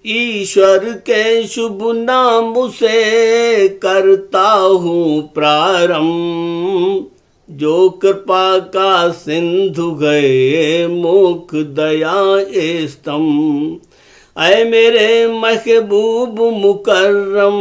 ईश्वर के शुभ नाम से करता हूँ प्रारंभ, जो कृपा का सिंधु गए मुख दया स्तंभ। ऐ मेरे महबूब मुकर्रम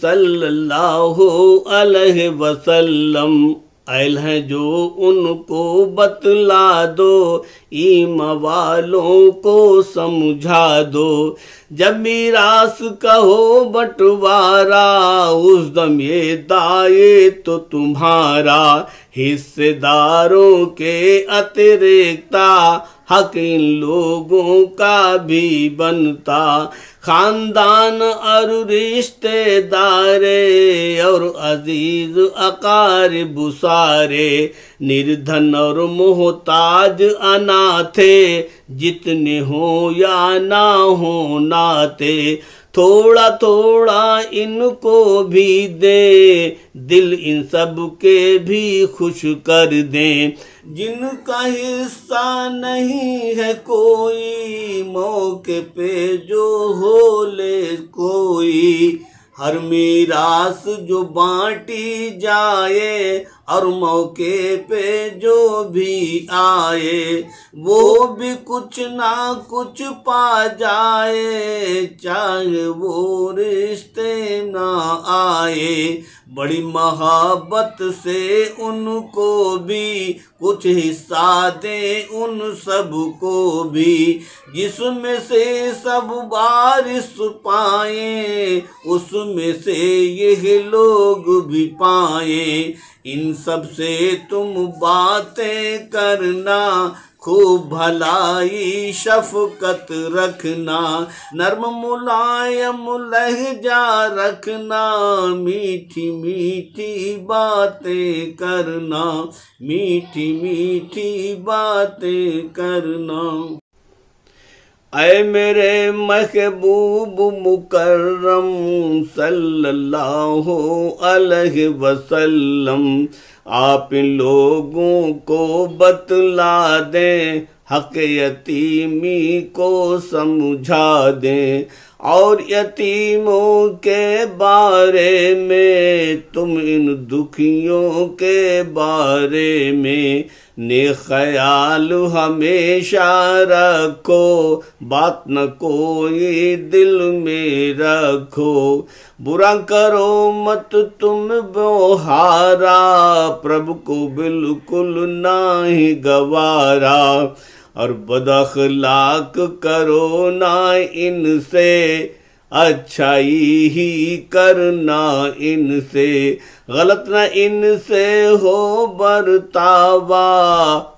सल्लल्लाहु अलैहि वसल्लम, आयल हैं जो उनको बतला दो, ईमान वालों को समझा दो। जब मीरास कहो बंटवारा, उस दम ये दाये तो तुम्हारा। हिस्सेदारों के अतिरिक्ता हक इन लोगों का भी बनता। खानदान और रिश्तेदारे और अजीज अकारिब सारे, निर्धन और मोहताज अनाथे, जितने हो या ना हो नाते। थोड़ा थोड़ा इनको भी दे, दिल इन सब के भी खुश कर दें। जिनका हिस्सा नहीं है कोई, मौके पे जो हो ले कोई। हर मीरास जो बांटी जाए, और मौके पे जो भी आए, वो भी कुछ ना कुछ पा जाए, चाहे वो रिश्ते ना आए। बड़ी मोहब्बत से उनको भी कुछ हिस्सा दे, उन सब को भी, जिसमें से सब बारिश पाए, उसमें से ये लोग भी पाए। इन सब से तुम बातें करना, खूब भलाई शफकत रखना। नर्म मुलायम लहजा रखना, मीठी मीठी बातें करना, मीठी मीठी बातें करना। ऐ मेरे महबूब मुकर्रम सल्लल्लाहु अलैहि वसल्लम, आप इन लोगों को बतला दें, हक यतीमी को समझा दें। और यतीमों के बारे में, तुम इन दुखियों के बारे में ने ख्याल हमेशा रखो, बात न कोई दिल में रखो। बुरा करो मत तुम व्यवहारा, प्रभु को बिल्कुल नाही गवारा। और बदअखलाक करो ना इनसे, अच्छाई ही करना इनसे। गलत न इनसे हो बरतावा,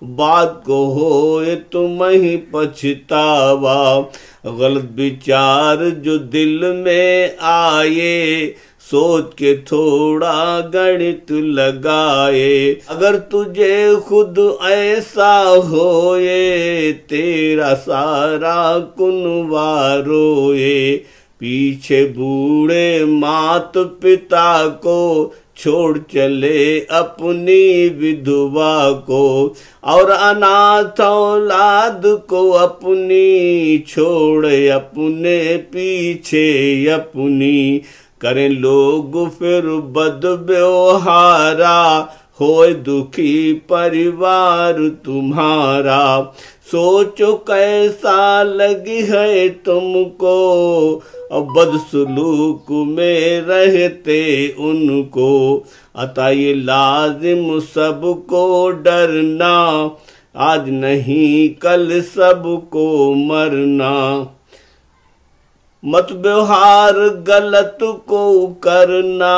बात को होए तुम ही पछतावा। गलत विचार जो दिल में आए, सोच के थोड़ा गणित लगाए। अगर तुझे खुद ऐसा होए, तेरा सारा कुनवा रोए। पीछे बूढ़े मात पिता को छोड़ चले अपनी विधवा को, और अनाथ औलाद को अपनी छोड़ अपने पीछे अपनी। करें लोग फिर बद व्यवहारा, होए दुखी परिवार तुम्हारा। सोचो कैसा लगी है तुमको, और बदसलूक में रहते उनको। अतः ये लाजिम सबको डरना, आज नहीं कल सबको मरना। मत व्यवहार गलत को करना,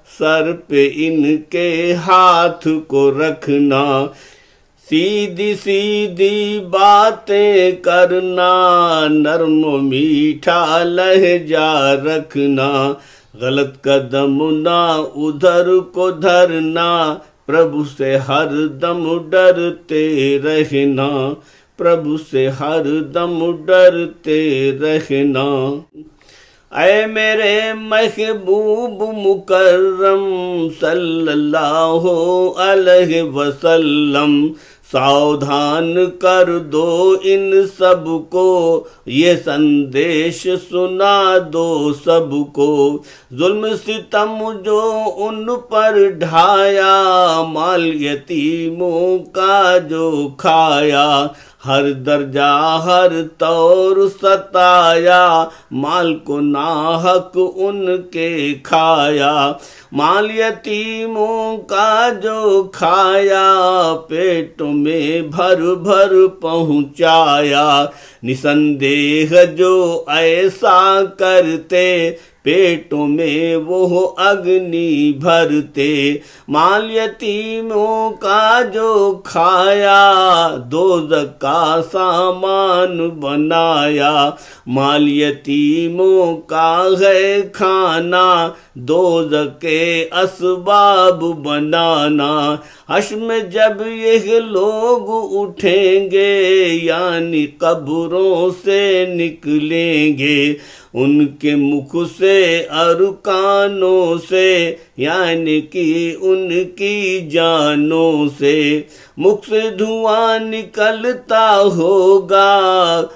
सर पे इनके हाथ को रखना। सीधी सीधी बातें करना, नरम मीठा लहजा रखना। गलत कदम ना उधर को धरना, प्रभु से हर दम डरते रहना। प्रभु से हर दम डरते रहना। ऐ मेरे महबूब मुकर्रम सल्लल्लाहु अलैहि वसल्लम, सावधान कर दो इन सबको, ये संदेश सुना दो सबको। जुल्म सितम जो उन पर ढाया, माल यतीमों का जो खाया। हर दर्जा हर तौर सताया, माल को नाहक उनके खाया। माल यतीमों का जो खाया, पेटों में भर भर पहुंचाया। निसंदेह जो ऐसा करते, पेटों में वो अग्नि भरते। माल यतीमों का जो खाया, दोज़ख का सामान बनाया। माल यतीमों का है खाना, दोज़ख के असबाब बनाना। हश्र में जब ये लोग उठेंगे, यानी कब्रों से निकलेंगे, उनके मुख से और कानों से, यानी कि उनकी जानों से। मुख से धुआं निकलता होगा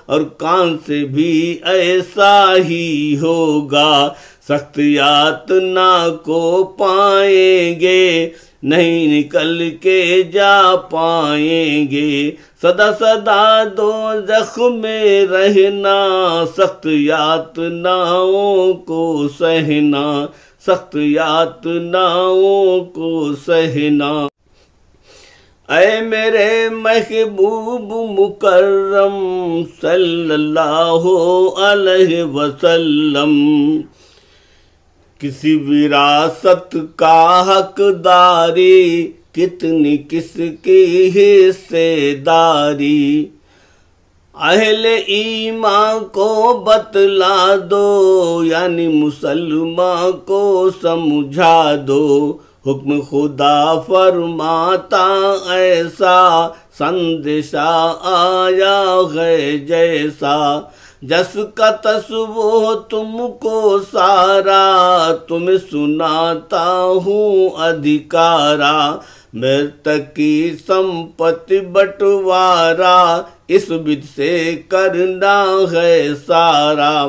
और कान से भी ऐसा ही होगा। सख्त यातना को पाएंगे, नहीं निकल के जा पाएंगे। सदा सदा दोज़ख में रहना, सख्त यातनाओं को सहना, सख्त यातनाओं को सहना। ऐ मेरे महबूब मुकर्रम सल्लल्लाहु अलैहि वसल्लम, किसी विरासत का हकदारी, कितनी किसकी हिस्सेदारी। अहले ईमान को बतला दो, यानी मुसलमान को समझा दो। हुक्म खुदा फरमाता ऐसा, संदेशा आया है जैसा। जस का तस वो तुमको सारा, तुम्हें सुनाता हूँ अधिकारा। मृतक की संपत्ति बंटवारा, इस विधि से करना है सारा।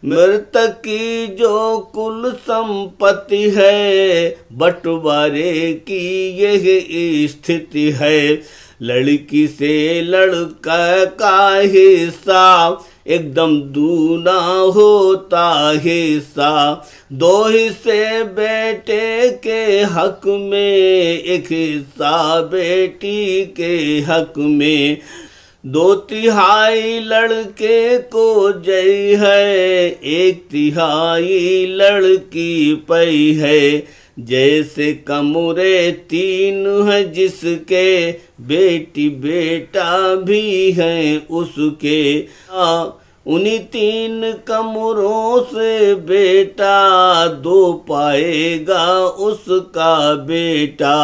मृतक की जो कुल संपत्ति है, बंटवारे की यह स्थिति है। लड़की से लड़का का हिस्सा, एकदम दूना होता हिस्सा। दो हिस्से बेटे के हक में, एक हिस्सा बेटी के हक में। 2/3 लड़के को जय है, 1/3 लड़की पई है। जैसे कमरे 3 है जिसके, बेटी बेटा भी है उसके। उन्हीं 3 कमरों से बेटा 2 पाएगा उसका बेटा,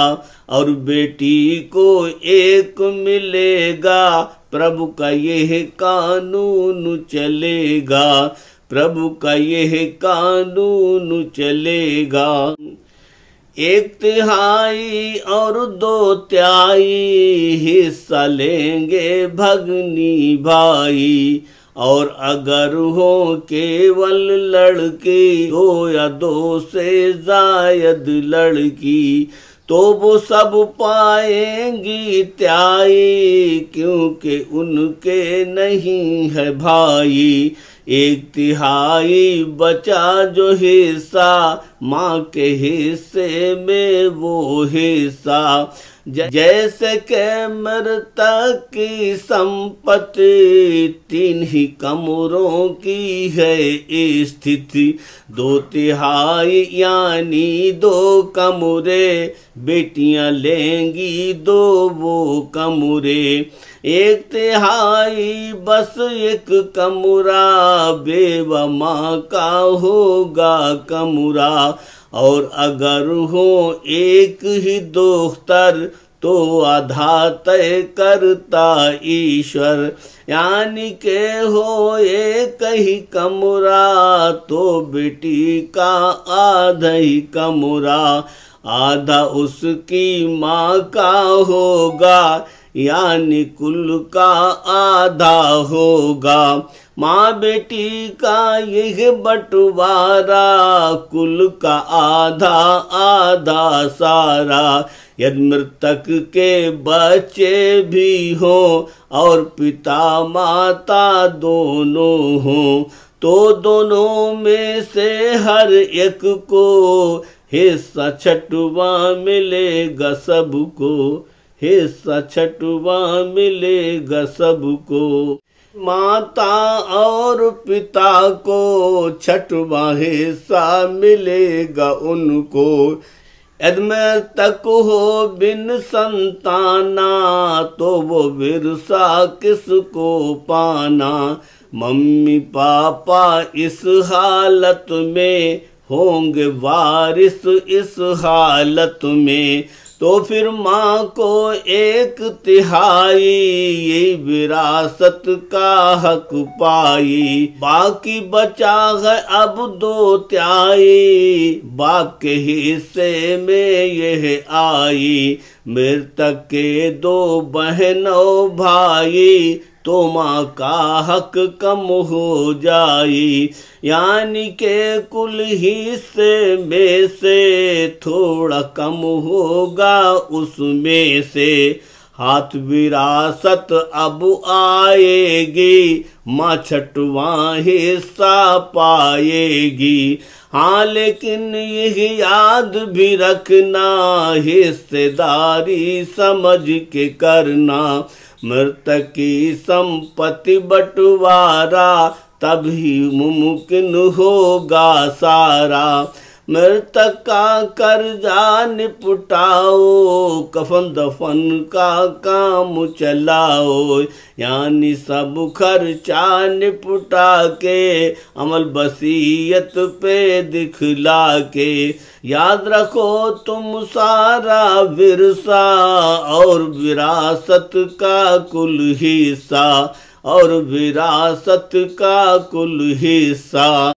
और बेटी को 1 मिलेगा। प्रभु का यह कानून चलेगा, प्रभु का यह कानून चलेगा। 1/3 और 2/3 हिस्सा लेंगे भगनी भाई। और अगर हो केवल लड़की, 2 या 2 से जायद लड़की, तो वो सब पाएंगी त्याई, क्योंकि उनके नहीं है भाई। 1/3 बचा जो हिस्सा, माँ के हिस्से में वो हिस्सा। जैसे के मृतक की संपत्ति, 3 ही कमरों की है स्थिति। 2/3 यानी 2 कमरे, बेटियां लेंगी 2 वो कमरे। 1/3 बस 1 कमरा, बेवा माँ का होगा कमरा। और अगर हो 1 ही दोख्तर, तो आधा तय करता ईश्वर। यानी के हो 1 ही कमरा, तो बेटी का आधा ही कमरा। आधा उसकी माँ का होगा, यानी कुल का आधा होगा। माँ बेटी का यह बंटवारा, कुल का आधा आधा सारा। यदि मृतक के बच्चे भी हों और पिता माता दोनों हों, तो दोनों में से हर एक को हिस्सा छठवां मिलेगा सबको, हिस्सा छठवां मिलेगा सबको। माता और पिता को छठवां हिस्सा मिलेगा उनको। यदि मृतक हो बिन संताना, तो वो विरसा किसको पाना। मम्मी पापा इस हालत में होंगे वारिस इस हालत में, तो फिर माँ को 1/3 विरासत का हक पाई। बाकी बचा है अब 2/3, बाप के हिस्से में यह आई। मृतक के 2 बहनों भाई, तो माँ का हक कम हो जाई। यानी के कुल हिस्से में से थोड़ा कम होगा उसमें से। हाथ विरासत अब आएगी, माँ छठवां हिस्सा पाएगी। हाँ लेकिन यह याद भी रखना, हिस्सेदारी समझ के करना। मृतक की संपत्ति बंटवारा तभी मुमकिन होगा सारा। मृतक का कर्जा निपटाओ, कफन दफन का काम चलाओ। यानी सब खर्चा निपटा के अमल वसीयत पे दिखला के। याद रखो तुम सारा विरसा और विरासत का कुल हिस्सा, और विरासत का कुल हिस्सा।